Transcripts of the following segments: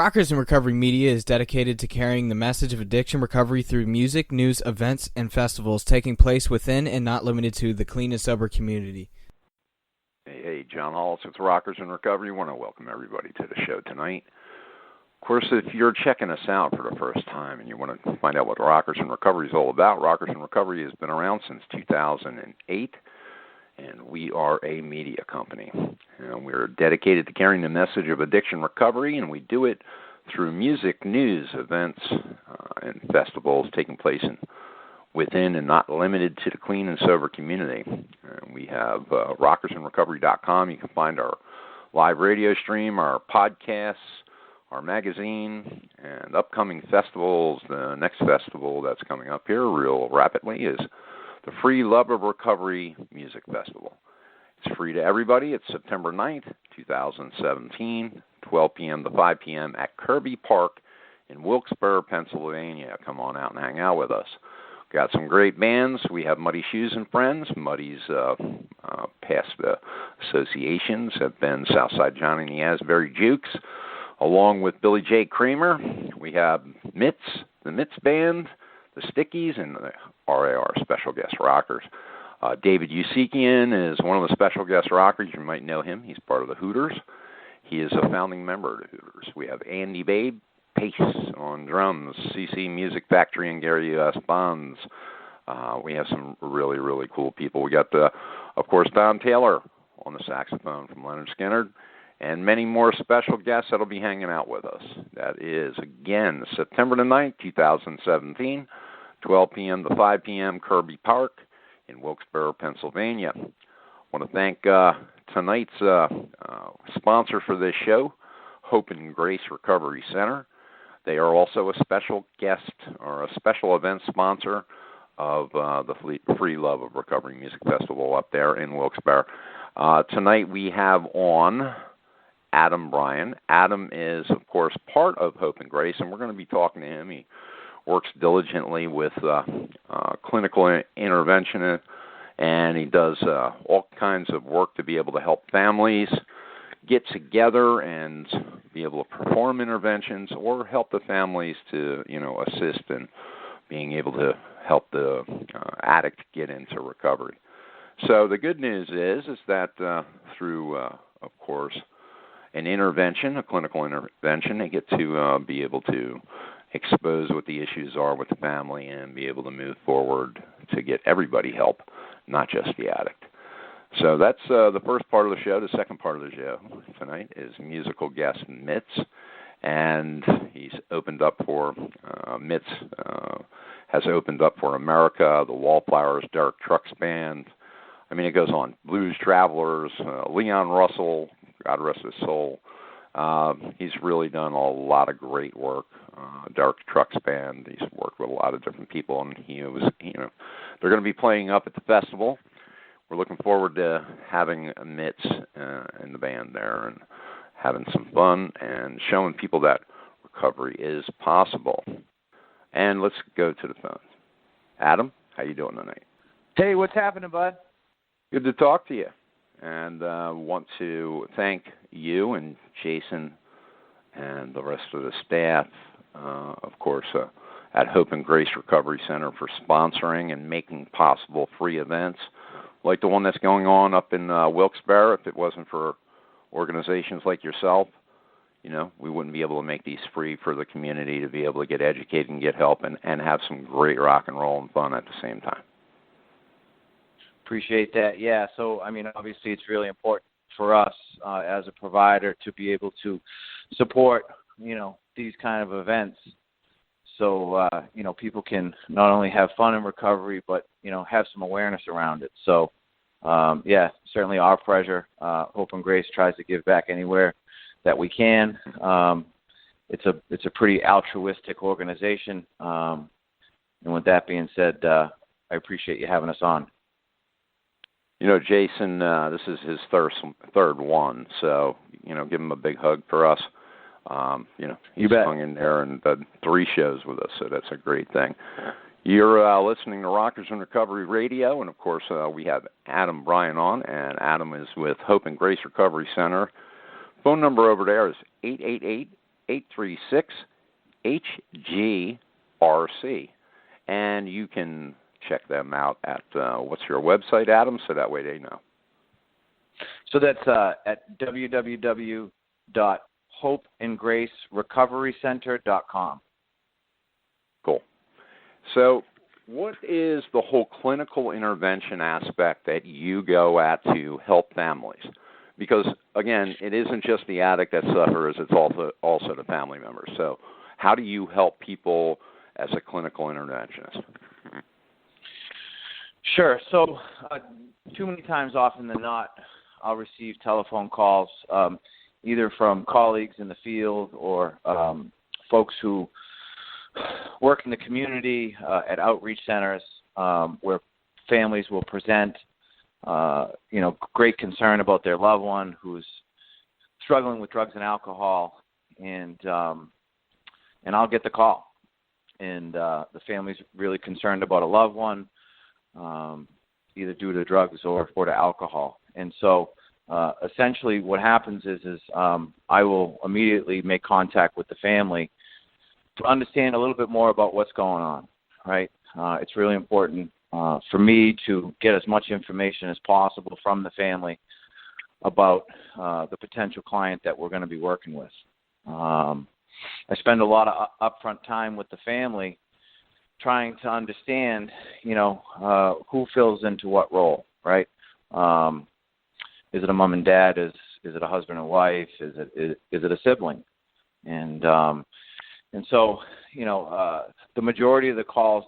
Rockers in Recovery Media is dedicated to carrying the message of addiction recovery through music, news, events, and festivals taking place within and not limited to the clean and sober community. Hey, John Hollis with Rockers in Recovery. I want to welcome everybody to the show tonight. Of course, if you're checking us out for the first time and you want to find out what Rockers in Recovery is all about, Rockers in Recovery has been around since 2008, and we are a media company. And we're dedicated to carrying the message of addiction recovery, and we do it through music, news, events, and festivals taking place within and not limited to the clean and sober community. We have rockersinrecovery.com. You can find our live radio stream, our podcasts, our magazine, and upcoming festivals. The next festival that's coming up here real rapidly is the Free Love of Recovery Music Festival. It's free to everybody. It's September 9th, 2017, 12 p.m. to 5 p.m. at Kirby Park in Wilkes-Barre, Pennsylvania. Come on out and hang out with us. Got some great bands. We have Muddy Shoes and Friends. Muddy's past associations have been Southside Johnny and the Asbury Jukes, along with Billy J. Kramer. We have MiZ, the MiZ Band, the Stickies, and the RAR Special Guest Rockers. David Usikian is one of the special guest rockers. You might know him. He's part of the Hooters. He is a founding member of the Hooters. We have Andy Babe Pace on drums, CC Music Factory and Gary U.S. Bonds. We have some really, really cool people. We got, of course, Don Taylor on the saxophone from Leonard Skinner, and many more special guests that will be hanging out with us. That is, again, September the 9th, 2017, 12 p.m. to 5 p.m., Kirby Park in Wilkes-Barre, Pennsylvania. I want to thank tonight's sponsor for this show, Hope and Grace Recovery Center. They are also a special guest or a special event sponsor of the Free Love of Recovery Music Festival up there in Wilkes-Barre. Tonight we have on Adam Bryan. Adam is, of course, part of Hope and Grace, and we're going to be talking to him. He works diligently with clinical intervention, and he does all kinds of work to be able to help families get together and be able to perform interventions or help the families to, assist in being able to help the addict get into recovery. So the good news is that through, of course, an intervention, a clinical intervention, they get to be able to expose what the issues are with the family and be able to move forward to get everybody help, not just the addict. So that's the first part of the show. The second part of the show tonight is musical guest MiZ, and he's opened up for, MiZ has opened up for America, the Wallflowers, Derek Trucks Band. I mean, it goes on. Blues Travelers, Leon Russell, God rest his soul. He's really done a lot of great work. Derek Trucks Band, he's worked with a lot of different people, and he was, they're going to be playing up at the festival. We're looking forward to having MiZ in the band there and having some fun and showing people that recovery is possible. And let's go to the phones. Adam, how you doing tonight? Hey, what's happening, bud? Good to talk to you. And want to thank you and Jason and the rest of the staff, of course, at Hope and Grace Recovery Center for sponsoring and making possible free events like the one that's going on up in Wilkes-Barre. If it wasn't for organizations like yourself, we wouldn't be able to make these free for the community to be able to get educated and get help and have some great rock and roll and fun at the same time. Appreciate that. Yeah, so, obviously it's really important for us as a provider to be able to support, these kind of events so, people can not only have fun in recovery, but, have some awareness around it. So, certainly our pleasure. Hope and Grace tries to give back anywhere that we can. It's a pretty altruistic organization. And with that being said, I appreciate you having us on. Jason, this is his third one, so, give him a big hug for us. He's hung in there and done 3 shows with us, so that's a great thing. You're listening to Rockers in Recovery Radio, and, of course, we have Adam Bryan on, and Adam is with Hope and Grace Recovery Center. Phone number over there is 836-HGRC. And you can check them out at, what's your website, Adam, so that way they know? So that's at www.hopeandgracerecoverycenter.com. Cool. So what is the whole clinical intervention aspect that you go at to help families? Because, again, it isn't just the addict that suffers, it's also the family members. So how do you help people as a clinical interventionist? Sure. So too many times, often than not, I'll receive telephone calls either from colleagues in the field or folks who work in the community at outreach centers where families will present, great concern about their loved one who's struggling with drugs and alcohol, and I'll get the call, and the family's really concerned about a loved one, either due to drugs or to alcohol, and so essentially what happens is I will immediately make contact with the family to understand a little bit more about what's going on, right? It's really important for me to get as much information as possible from the family about the potential client that we're going to be working with. I spend a lot of upfront time with the family trying to understand, who fills into what role, right? Is it a mom and dad? Is it a husband and wife? Is it a sibling? And so, the majority of the calls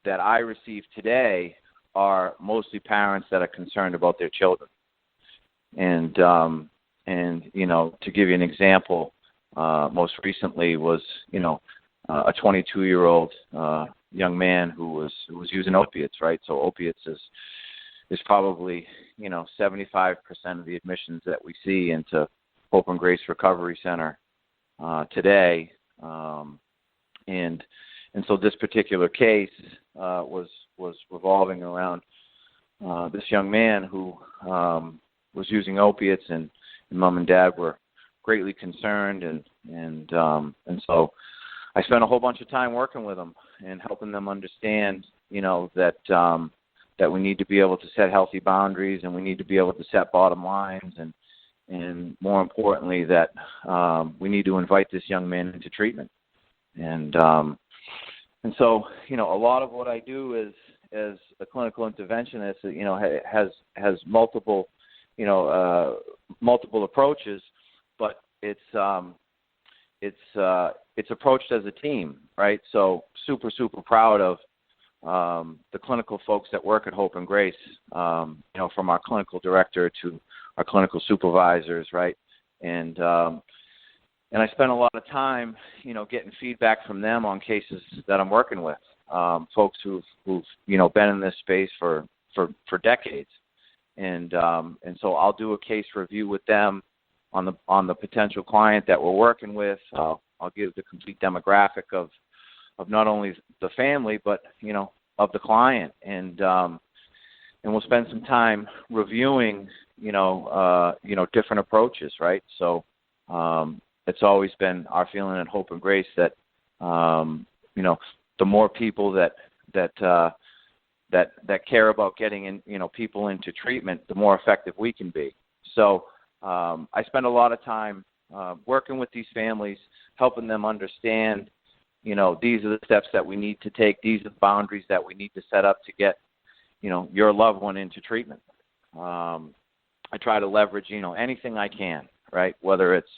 that I receive today are mostly parents that are concerned about their children. And to give you an example, most recently was, a 22-year-old young man who was using opiates, right? So opiates is probably, 75% of the admissions that we see into Hope and Grace Recovery Center today. And so this particular case was revolving around this young man who was using opiates, and mom and dad were greatly concerned, and so I spent a whole bunch of time working with them and helping them understand, that we need to be able to set healthy boundaries, and we need to be able to set bottom lines, and more importantly that we need to invite this young man into treatment. And so, a lot of what I do as a clinical interventionist, has multiple, multiple approaches, but it's approached as a team, right? So super proud of the clinical folks that work at Hope and Grace, from our clinical director to our clinical supervisors, right? And I spend a lot of time, getting feedback from them on cases that I'm working with, folks who've been in this space for decades, and so I'll do a case review with them on the potential client that we're working with. I'll give the complete demographic of not only the family but of the client, and we'll spend some time reviewing different approaches, right? So it's always been our feeling at Hope and Grace that the more people that care about getting people into treatment, the more effective we can be. So I spend a lot of time working with these families, helping them understand, these are the steps that we need to take. These are the boundaries that we need to set up to get, your loved one into treatment. I try to leverage, anything I can, right? Whether it's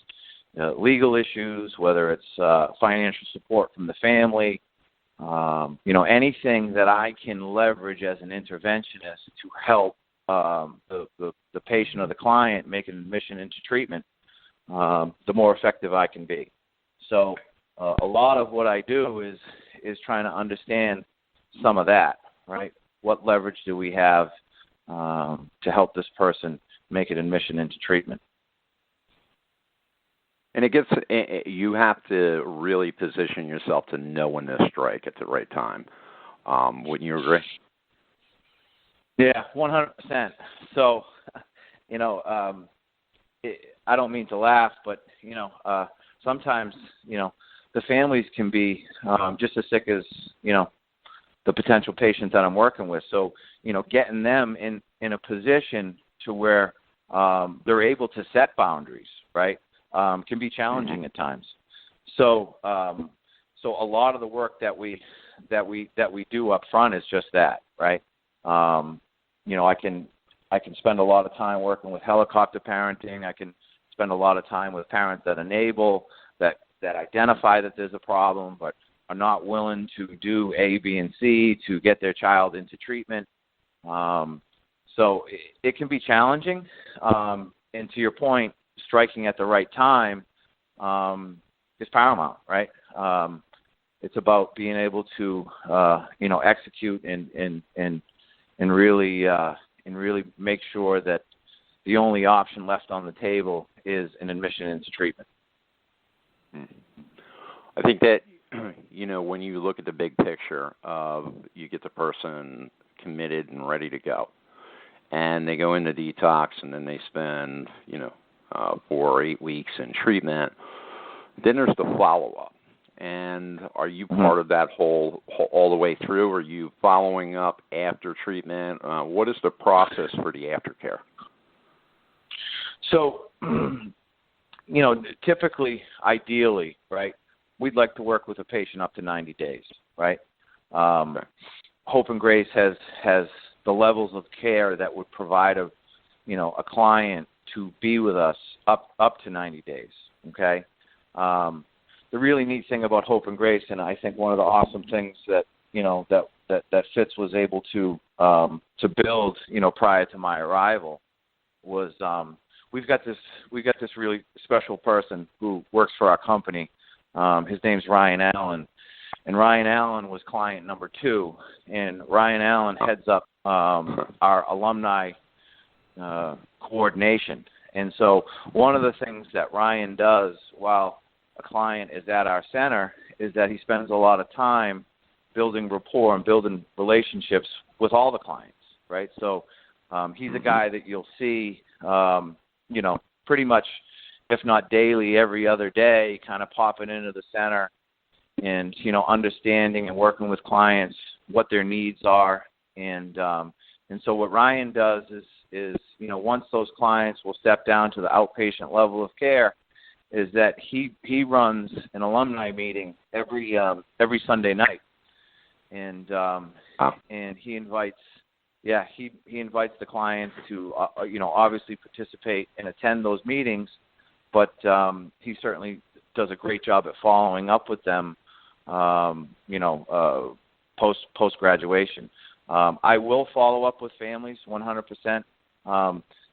legal issues, whether it's financial support from the family, anything that I can leverage as an interventionist to help the patient or the client make an admission into treatment, the more effective I can be. So a lot of what I do is trying to understand some of that, right? What leverage do we have to help this person make an admission into treatment? And you have to really position yourself to know when to strike at the right time. Wouldn't you agree? Yeah, 100%. So, I don't mean to laugh, but, sometimes, the families can be just as sick as, the potential patient that I'm working with. So, getting them in a position to where they're able to set boundaries, right, can be challenging at times. So a lot of the work that we do up front is just that, right? I can spend a lot of time working with helicopter parenting. I can spend a lot of time with parents that enable, that identify that there's a problem, but are not willing to do A, B, and C to get their child into treatment. So it can be challenging. And to your point, striking at the right time is paramount, right? It's about being able to, execute and really make sure that the only option left on the table is an admission into treatment. I think that, when you look at the big picture of you get the person committed and ready to go, and they go into detox, and then they spend, 4 or 8 weeks in treatment, then there's the follow-up. And are you part of that whole all the way through? Are you following up after treatment? What is the process for the aftercare? So, typically, ideally, right, we'd like to work with a patient up to 90 days, right? Hope and Grace has the levels of care that would provide a client to be with us up to 90 days, okay? The really neat thing about Hope and Grace, and I think one of the awesome things that that Fitz was able to build, prior to my arrival, was we've got this really special person who works for our company. His name's Ryan Allen, and Ryan Allen was client number 2, and Ryan Allen heads up our alumni coordination. And so one of the things that Ryan does while a client is at our center is that he spends a lot of time building rapport and building relationships with all the clients, right? So he's a guy that you'll see, pretty much, if not daily, every other day, kind of popping into the center and, understanding and working with clients what their needs are. And so what Ryan does is once those clients will step down to the outpatient level of care, is that he runs an alumni meeting every Sunday night, and he invites the clients to obviously participate and attend those meetings, but he certainly does a great job at following up with them, post graduation. I will follow up with families 100%.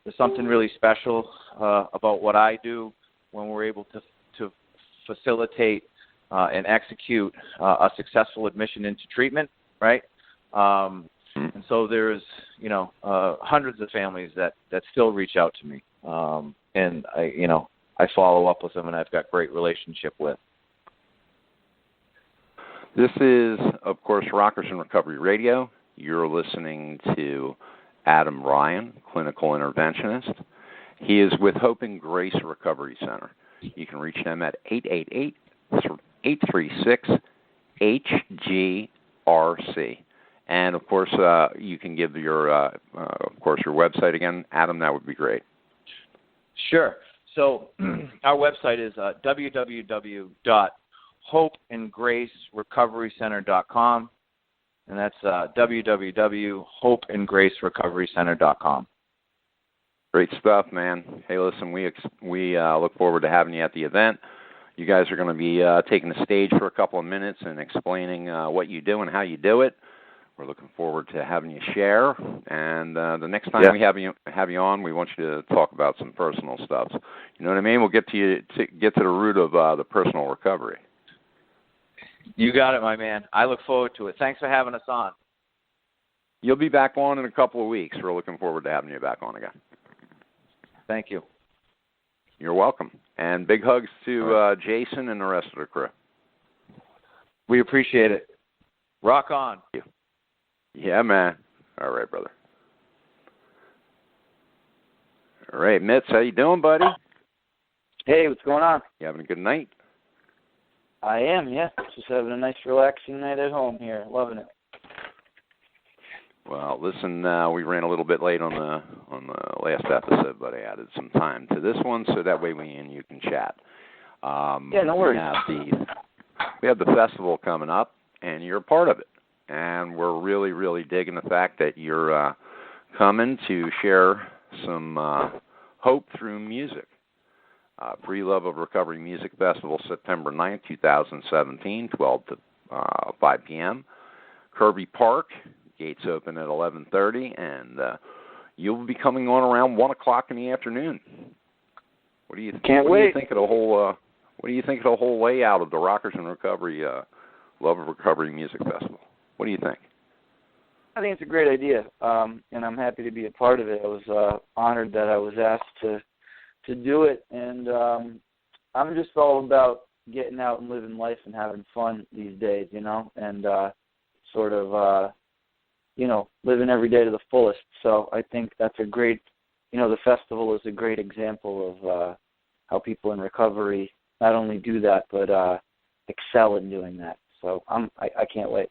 There's something really special about what I do when we're able to facilitate and execute a successful admission into treatment, right? And so there's, hundreds of families that still reach out to me, and I follow up with them, and I've got great relationship with. This is, of course, Rockers in Recovery Radio. You're listening to Adam Ryan, clinical interventionist. He is with Hope and Grace Recovery Center. You can reach them at 888-836-HGRC. And, of course, you can give your website again. Adam, that would be great. Sure. So our website is www.hopeandgracerecoverycenter.com, and that's www.hopeandgracerecoverycenter.com. Great stuff, man. Hey, listen, we look forward to having you at the event. You guys are going to be taking the stage for a couple of minutes and explaining what you do and how you do it. We're looking forward to having you share. And the next time we have you on, we want you to talk about some personal stuff. You know what I mean? We'll get to the root of the personal recovery. You got it, my man. I look forward to it. Thanks for having us on. You'll be back on in a couple of weeks. We're looking forward to having you back on again. Thank you. You're welcome. And big hugs to Jason and the rest of the crew. We appreciate it. Rock on. Thank you. Yeah, man. All right, brother. All right, Mitz, how you doing, buddy? Hey, what's going on? You having a good night? I am, yeah. Just having a nice, relaxing night at home here. Loving it. Well, listen, we ran a little bit late on the last episode, but I added some time to this one so that way we and you can chat. Yeah, no worries. We have the festival coming up, and you're a part of it. And we're really, really digging the fact that you're coming to share some hope through music. Free Love of Recovery Music Festival, September 9th, 2017, 12 to 5 p.m. Kirby Park. Gates open at 11:30, and you'll be coming on around 1 o'clock in the afternoon. What do you think of the whole? What do you think of the whole layout of the Rockers in Recovery Love of Recovery Music Festival? What do you think? I think it's a great idea, and I'm happy to be a part of it. I was honored that I was asked to do it, and I'm just all about getting out and living life and having fun these days, and sort of. Living every day to the fullest. So I think that's a great, the festival is a great example of how people in recovery not only do that, but excel in doing that. So I can't wait.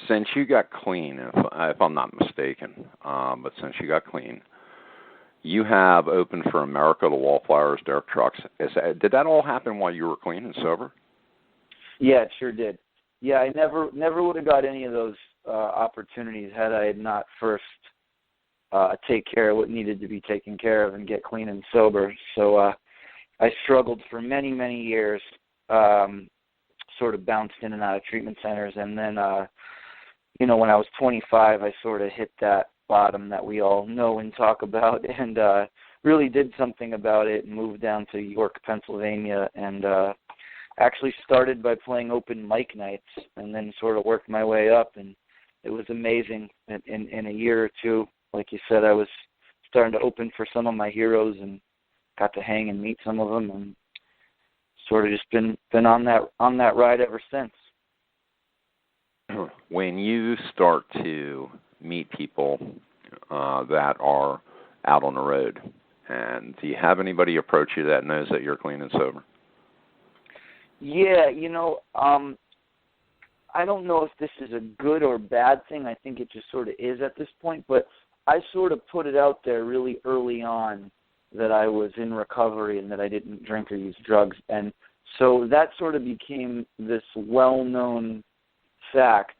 Since you got clean, if I'm not mistaken, but since you got clean, you have opened for America, the Wallflowers, Derek Trucks. Did that all happen while you were clean and sober? Yeah, it sure did. Yeah, I never would have got any of those opportunities had I not first take care of what needed to be taken care of and get clean and sober. So I struggled for many, many years, sort of bounced in and out of treatment centers. And then, when I was 25, I sort of hit that bottom that we all know and talk about and really did something about it and moved down to York, Pennsylvania, and actually started by playing open mic nights and then sort of worked my way up, and it was amazing. In a year or two, like you said, I was starting to open for some of my heroes and got to hang and meet some of them, and sort of just been on that ride ever since. When you start to meet people that are out on the road, and do you have anybody approach you that knows that you're clean and sober? Yeah, I don't know if this is a good or bad thing. I think it just sort of is at this point, but I sort of put it out there really early on that I was in recovery and that I didn't drink or use drugs. And so that sort of became this well-known fact,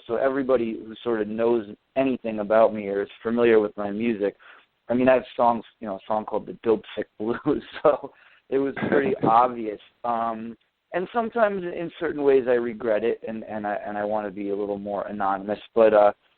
so everybody who sort of knows anything about me or is familiar with my music. I mean, I have songs, a song called The Dope Sick Blues, so it was pretty obvious. And sometimes in certain ways I regret it and I want to be a little more anonymous, but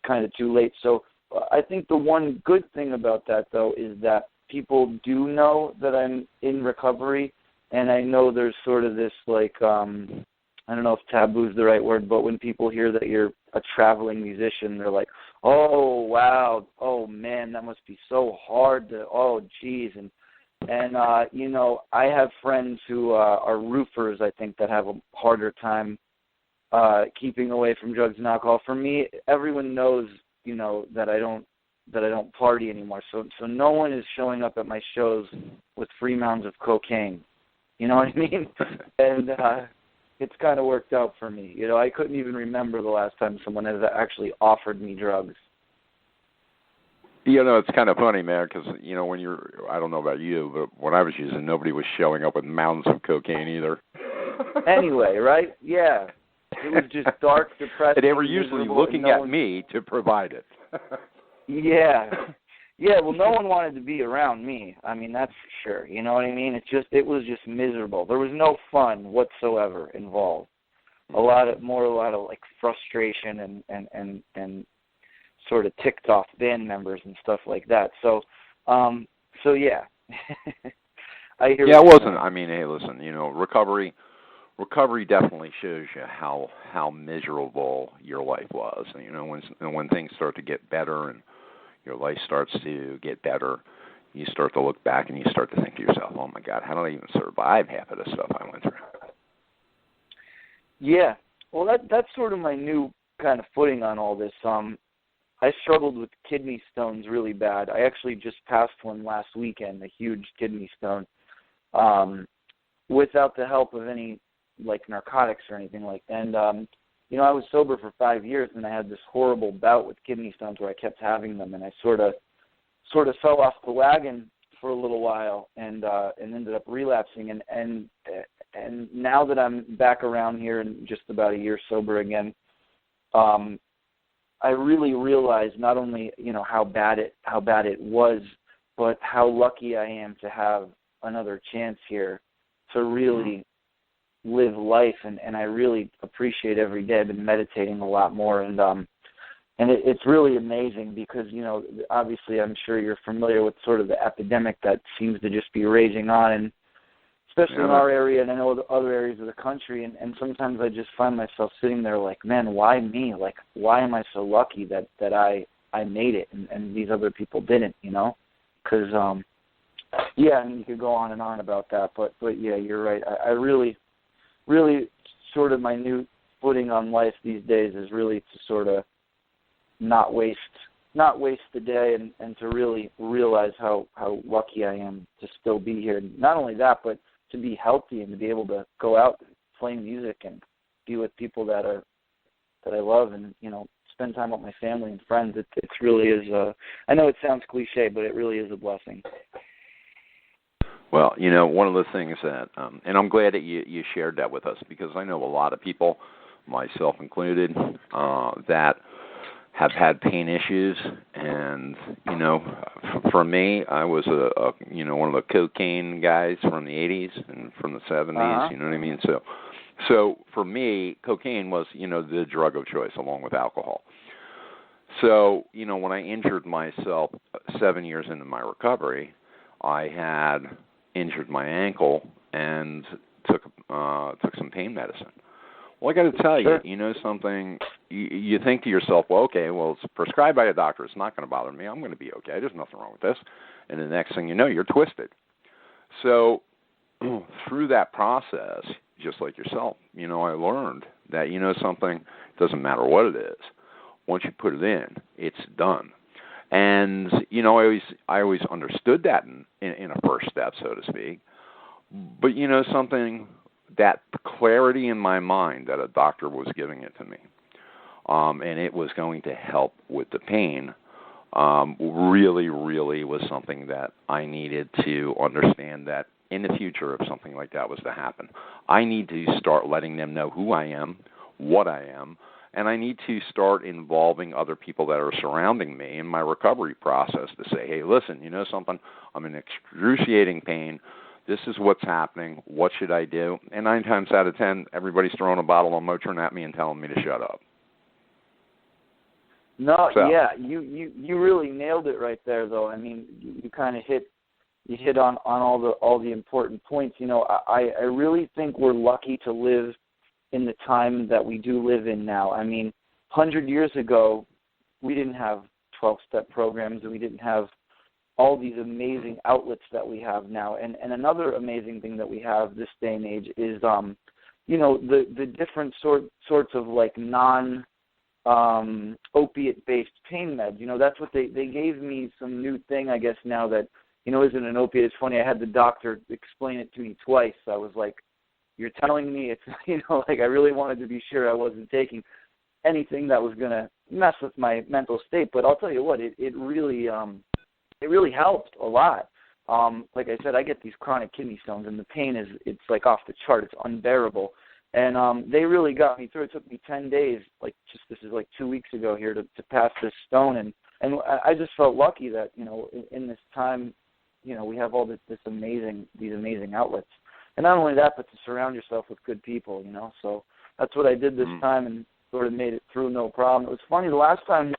kind of too late. So I think the one good thing about that, though, is that people do know that I'm in recovery, and I know there's sort of this, I don't know if taboo is the right word, but when people hear that you're a traveling musician, they're like, oh, wow, oh, man, that must be so hard to, oh, geez. And I have friends who are roofers, I think, that have a harder time keeping away from drugs and alcohol. For me, everyone knows, that I don't party anymore. So no one is showing up at my shows with free mounds of cocaine. You know what I mean? And it's kind of worked out for me. I couldn't even remember the last time someone has actually offered me drugs. It's kind of funny, man, because, when I don't know about you, but when I was using, nobody was showing up with mounds of cocaine either. Anyway, right? Yeah. It was just dark, depressing. They were usually looking at me to provide it. Yeah. Yeah, well, no one wanted to be around me. I mean, that's for sure. You know what I mean? It was just miserable. There was no fun whatsoever involved. A lot of like frustration and sort of ticked off band members and stuff like that. So yeah. I hear. Yeah, it wasn't. I mean, hey, listen, recovery definitely shows you how miserable your life was. And, when things start to get better and your life starts to get better, you start to look back and you start to think to yourself, oh, my God, how did I even survive half of the stuff I went through? Yeah. Well, that's sort of my new kind of footing on all this. I struggled with kidney stones really bad. I actually just passed one last weekend, a huge kidney stone. without the help of any like narcotics or anything like that. And I was sober for 5 years, and I had this horrible bout with kidney stones where I kept having them, and I sort of fell off the wagon for a little while, and ended up relapsing. And now that I'm back around here and just about a year sober again, I really realize not only how bad it was, but how lucky I am to have another chance here to really live life, and I really appreciate every day. I've been meditating a lot more, and it's really amazing because obviously I'm sure you're familiar with sort of the epidemic that seems to just be raging on, and especially in our area, and I know the other areas of the country, and sometimes I just find myself sitting there like, man, why me? Like, why am I so lucky that I made it and these other people didn't? Because yeah, I mean, you could go on and on about that, but yeah, you're right. I really sort of my new footing on life these days is really to sort of not waste the day, and to really realize how lucky I am to still be here. Not only that, but to be healthy and to be able to go out and play music and be with people that I love, and spend time with my family and friends. It really is. I know it sounds cliche, but it really is a blessing. Well, one of the things that, and I'm glad that you shared that with us, because I know a lot of people, myself included, that have had pain issues, and for me, I was one of the cocaine guys from the 80s and from the 70s. You know what I mean? So for me, cocaine was the drug of choice along with alcohol. So when I injured myself 7 years into my recovery, I had injured my ankle and took some pain medicine. Well, I got to tell you, something, you think to yourself, well, okay, well, it's prescribed by a doctor. It's not going to bother me. I'm going to be okay. There's nothing wrong with this. And the next thing you know, you're twisted. So through that process, just like yourself, I learned that, something, doesn't matter what it is. Once you put it in, it's done. And, I always understood that in a first step, so to speak. But, something, that clarity in my mind that a doctor was giving it to me, and it was going to help with the pain, really, really was something that I needed to understand, that in the future, if something like that was to happen, I need to start letting them know who I am, what I am, and I need to start involving other people that are surrounding me in my recovery process to say, hey, listen, something, I'm in excruciating pain. This is what's happening. What should I do? And 9 times out of 10, everybody's throwing a bottle of Motrin at me and telling me to shut up. No, so. Yeah, you really nailed it right there, though. I mean, you kind of hit on all the important points. I really think we're lucky to live in the time that we do live in now. I mean, 100 years ago, we didn't have 12-step programs, and we didn't have all these amazing outlets that we have now. And another amazing thing that we have this day and age is, the different sorts of like opiate-based pain meds. That's what they gave me, some new thing, I guess, now that, isn't an opiate. It's funny, I had the doctor explain it to me twice. I was like, you're telling me it's, like I really wanted to be sure I wasn't taking anything that was going to mess with my mental state. But I'll tell you what, it really helped a lot. Like I said, I get these chronic kidney stones, and the pain it's like off the chart. It's unbearable. And they really got me through. It took me 10 days, this is like 2 weeks ago here, to pass this stone. And I just felt lucky that, in this time, we have all these amazing outlets. And not only that, but to surround yourself with good people, So that's what I did this time, and sort of made it through no problem. It was funny, the last time,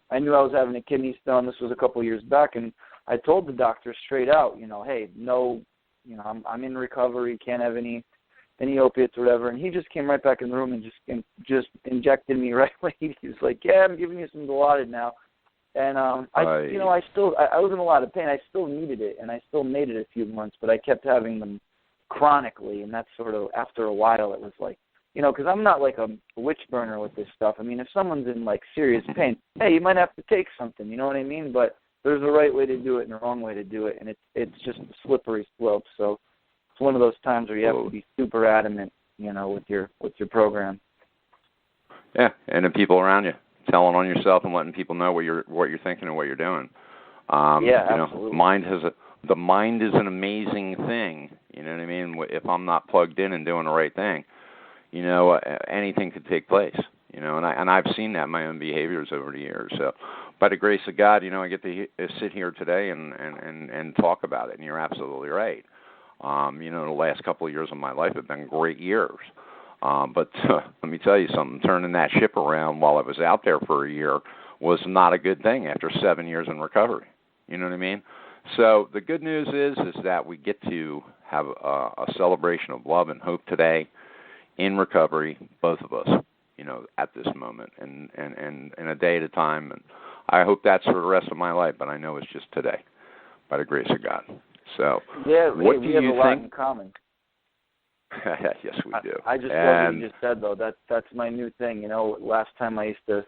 I knew I was having a kidney stone. This was a couple of years back, and I told the doctor straight out, hey, no, I'm in recovery, can't have any opiates or whatever. And he just came right back in the room and just injected me right away. He was like, yeah, I'm giving you some Dilaudid now. And I was in a lot of pain. I still needed it, and I still made it a few months, but I kept having them chronically, and that's sort of, after a while, it was like, because I'm not like a witch burner with this stuff. I mean, if someone's in like serious pain, hey, you might have to take something, you know what I mean? But there's a right way to do it and a wrong way to do it, and it's just a slippery slope. So it's one of those times where you have to be super adamant, with your program. Yeah, and the people around you, telling on yourself and letting people know what you're thinking and what you're doing. Absolutely. The mind is an amazing thing. You know what I mean? If I'm not plugged in and doing the right thing, anything could take place. And I've seen that in my own behaviors over the years. So, by the grace of God, I get to sit here today and talk about it. And you're absolutely right. The last couple of years of my life have been great years. But let me tell you something. Turning that ship around while I was out there for a year was not a good thing after 7 years in recovery. You know what I mean? So the good news is that we get to have a celebration of love and hope today in recovery, both of us, at this moment and a day at a time. And I hope that's for the rest of my life, but I know it's just today, by the grace of God. So yeah, what do we have you a lot think? in common. Yes, we do. I just love what you just said, though. That's my new thing. Last time I used to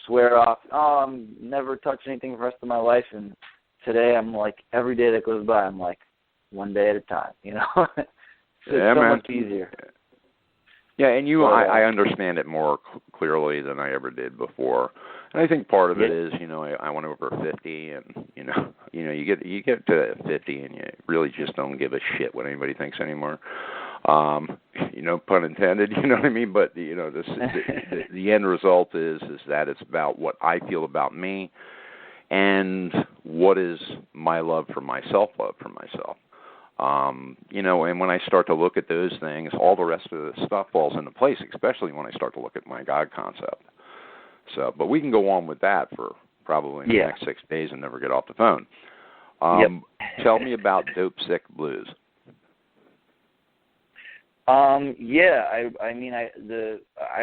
swear off, I'm never touch anything for the rest of my life, and today I'm like, every day that goes by, I'm like, one day at a time. It's so much easier. Yeah, and I understand it more clearly than I ever did before. And I think part of it is, I went over 50, and you get to 50, and you really just don't give a shit what anybody thinks anymore. Pun intended. You know what I mean? But the end result is that it's about what I feel about me, and what is my love for myself. And when I start to look at those things, all the rest of the stuff falls into place, especially when I start to look at my God concept. So, but we can go on with that for probably the next 6 days and never get off the phone. Tell me about Dope Sick Blues. I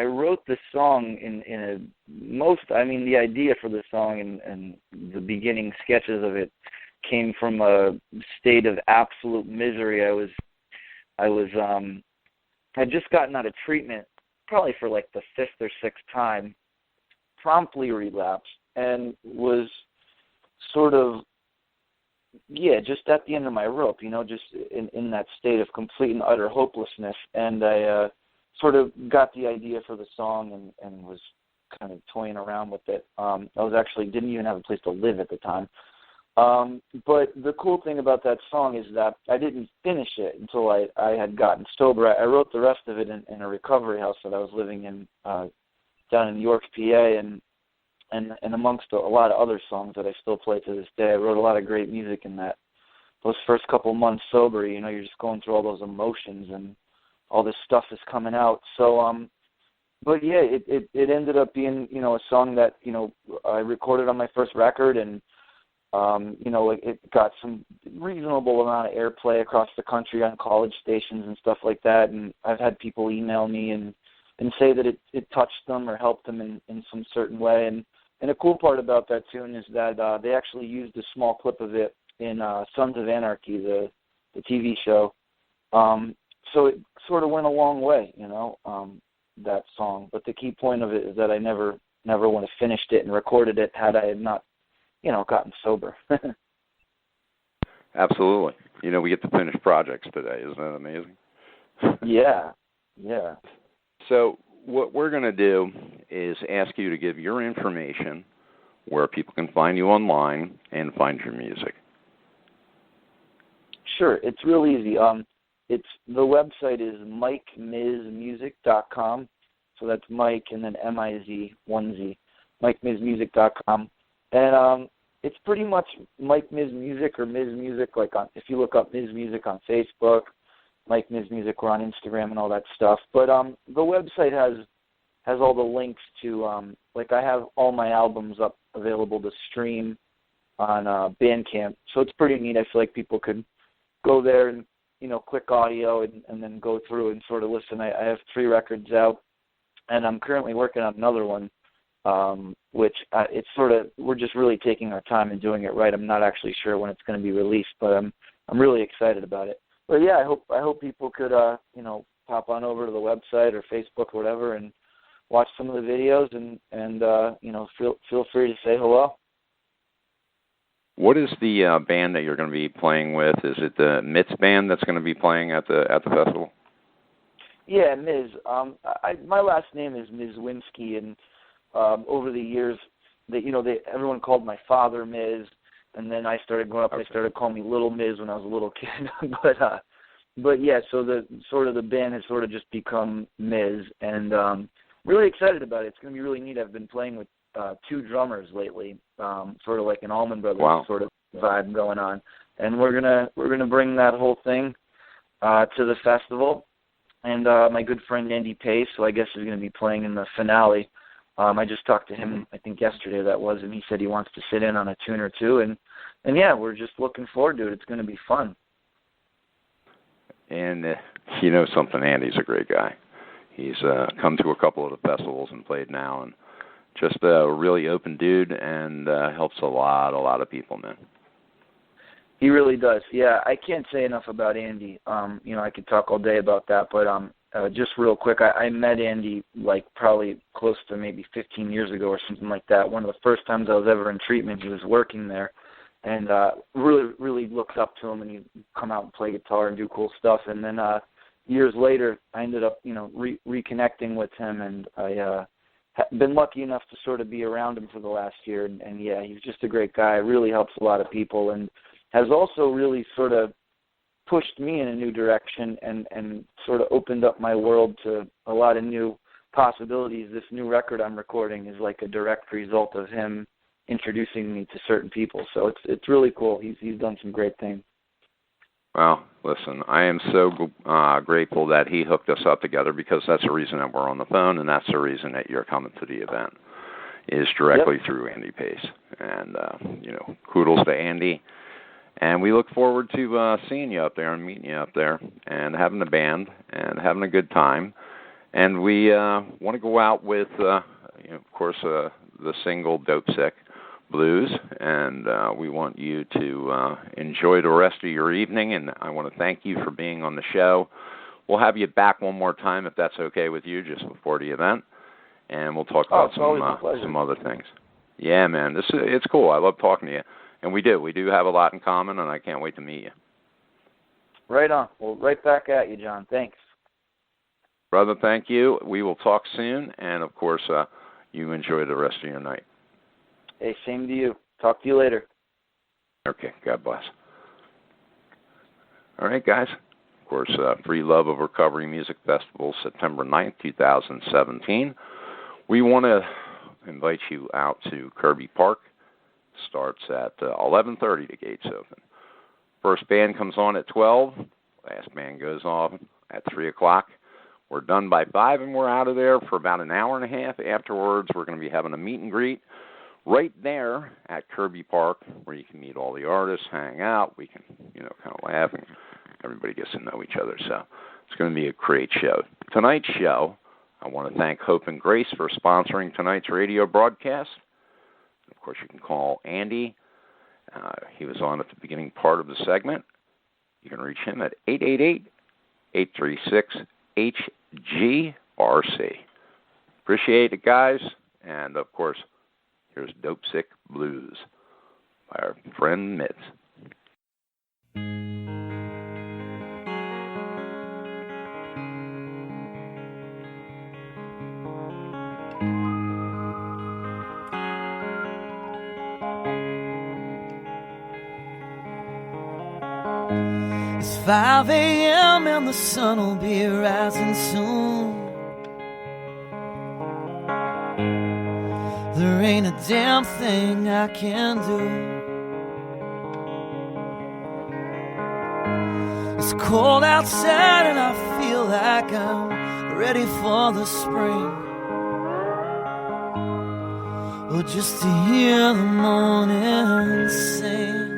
wrote the song the idea for the song and the beginning sketches of it came from a state of absolute misery. I had just gotten out of treatment, probably for like the 5th or 6th time, promptly relapsed, and was sort of, just at the end of my rope, just in that state of complete and utter hopelessness. And I sort of got the idea for the song and was kind of toying around with it. I didn't even have a place to live at the time. But the cool thing about that song is that I didn't finish it until I had gotten sober. I wrote the rest of it in a recovery house that I was living in down in York, PA, and amongst a lot of other songs that I still play to this day. I wrote a lot of great music in those first couple months sober. You're just going through all those emotions and all this stuff is coming out. So, but yeah, it ended up being, a song that, I recorded on my first record, and it got some reasonable amount of airplay across the country on college stations and stuff like that. And I've had people email me and say that it touched them or helped them in some certain way. And a cool part about that tune is that they actually used a small clip of it in Sons of Anarchy, the TV show. So it sort of went a long way, that song. But the key point of it is that I never would have finished it and recorded it had I not gotten sober. Absolutely. We get to finish projects today. Isn't that amazing? Yeah. So what we're going to do is ask you to give your information where people can find you online and find your music. Sure. It's real easy. The website is MikeMizMusic.com. So that's Mike and then M-I-Z, 1Z, MikeMizMusic.com. And it's pretty much Mike Miz Music or Miz Music. If you look up Miz Music on Facebook, Mike Miz Music, we're on Instagram and all that stuff. But the website has all the links to I have all my albums up available to stream on Bandcamp. So it's pretty neat. I feel like people could go there and click audio and then go through and sort of listen. I have 3 records out, and I'm currently working on another one. Which it's sort of, we're just really taking our time and doing it right. I'm not actually sure when it's going to be released, but I'm really excited about it. But yeah, I hope people could pop on over to the website or Facebook or whatever and watch some of the videos and feel free to say hello. What is the band that you're going to be playing with? Is it the MiZ band that's going to be playing at the festival? Yeah, Miz. My last name is Mizwinski, and over the years, everyone called my father Miz, and then I started growing up. Okay. They started calling me Little Miz when I was a little kid. but yeah, so the band has sort of just become Miz, and really excited about it. It's going to be really neat. I've been playing with 2 drummers lately, sort of like an Allman Brothers sort of vibe going on, and we're gonna bring that whole thing to the festival. And my good friend Andy Pace, who I guess is going to be playing in the finale. I just talked to him, I think yesterday that was, and he said he wants to sit in on a tune or two. And yeah, we're just looking forward to it. It's going to be fun. And you know something, Andy's a great guy. He's come to a couple of the festivals and played now, and just a really open dude, and helps a lot of people, man. He really does. Yeah, I can't say enough about Andy. I could talk all day about that, but just real quick, I met Andy like probably close to maybe 15 years ago or something like that. One of the first times I was ever in treatment, he was working there, and really looked up to him, and he'd come out and play guitar and do cool stuff. And then years later, I ended up reconnecting with him, and I been lucky enough to sort of be around him for the last year. And yeah, he's just a great guy. Really helps a lot of people, and has also really sort of pushed me in a new direction and sort of opened up my world to a lot of new possibilities. This new record I'm recording is like a direct result of him introducing me to certain people. So it's really cool. He's done some great things. Well, listen, I am so grateful that he hooked us up together, because that's the reason that we're on the phone, and that's the reason that you're coming to the event, is directly through Andy Pace. And, kudos to Andy. And we look forward to seeing you up there and meeting you up there and having a band and having a good time. And we want to go out with, of course, the single Dope Sick Blues. And we want you to enjoy the rest of your evening. And I want to thank you for being on the show. We'll have you back one more time, if that's okay with you, just before the event. And we'll talk about some other things. Yeah, man, it's cool. I love talking to you. And we do have a lot in common, and I can't wait to meet you. Right on. Well, right back at you, John. Thanks. Brother, thank you. We will talk soon, and, of course, you enjoy the rest of your night. Hey, same to you. Talk to you later. Okay, God bless. All right, guys. Of course, Free Love of Recovery Music Festival, September 9th, 2017. We want to invite you out to Kirby Park. Starts at 11:30, the gates open. First band comes on at 12. Last band goes off at 3 o'clock. We're done by 5, and we're out of there for about an hour and a half. Afterwards, we're going to be having a meet and greet right there at Kirby Park, where you can meet all the artists, hang out. We can, kind of laugh, and everybody gets to know each other. So it's going to be a great show. Tonight's show, I want to thank Hope and Grace for sponsoring tonight's radio broadcast. Of course, you can call Andy. He was on at the beginning part of the segment. You can reach him at 888-836-HGRC. Appreciate it, guys. And, of course, here's Dope Sick Blues by our friend MiZ. It's 5 a.m. and the sun will be rising soon. There ain't a damn thing I can do. It's cold outside and I feel like I'm ready for the spring, or just to hear the morning sing.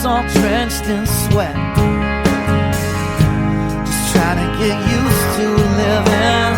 All drenched in sweat, just trying to get used to living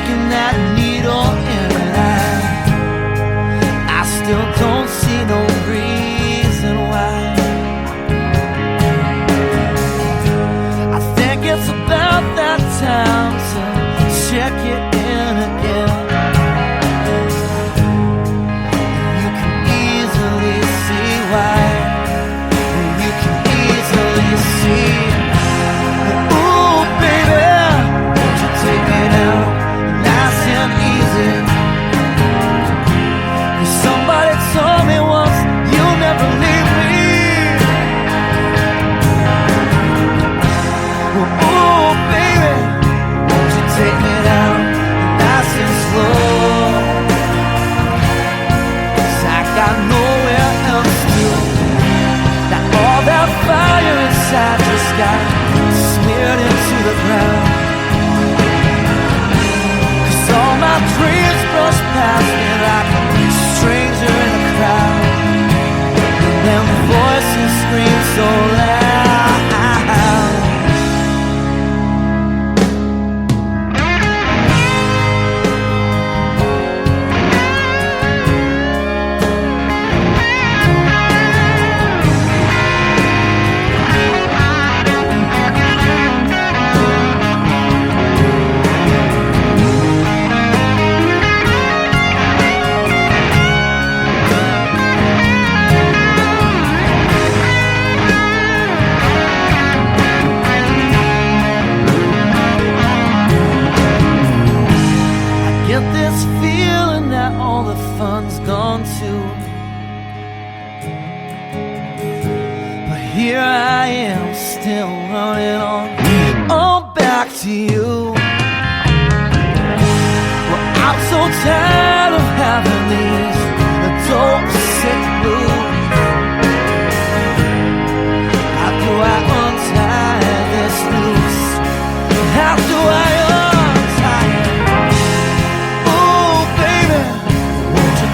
sticking that needle in and I still don't see no reason why. I think it's about that time to check it in again. You can easily see why. You can easily see. Ooh, baby, won't you take me down nice and easy? 'Cause somebody told me once you'll never leave me. Well, ooh, baby, won't you take me down nice and slow? 'Cause I got nowhere else to. Now all that fire inside just got smeared into the ground. 'Cause all my dreams brush past me like a stranger in a crowd. And then the voices scream so loud. Get this feeling that all the fun's gone too. But here I am, still running on back to you. Well, I'm so tired of having these dope sick blues. How do I untie this noose? How do I untie it?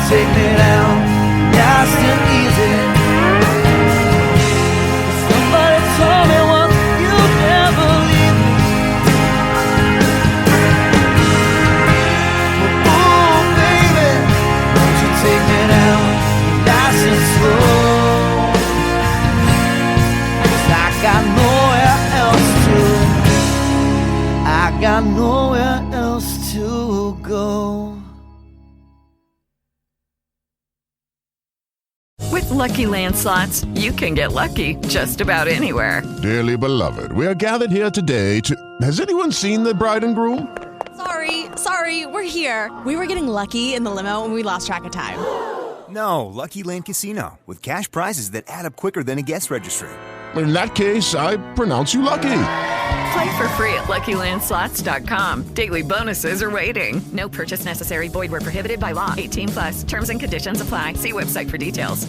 Take me down, nice and easy. Somebody told me once you'd never leave me. Well, ooh, baby, won't you take me down, nice and slow? 'Cause I got nowhere else to. I got nowhere else to go. With Lucky Land Slots, you can get lucky just about anywhere. Dearly beloved, we are gathered here today to... Has anyone seen the bride and groom? Sorry, we're here. We were getting lucky in the limo and we lost track of time. No, Lucky Land Casino, with cash prizes that add up quicker than a guest registry. In that case, I pronounce you lucky. Play for free at LuckyLandSlots.com. Daily bonuses are waiting. No purchase necessary. Void where prohibited by law. 18+. Terms and conditions apply. See website for details.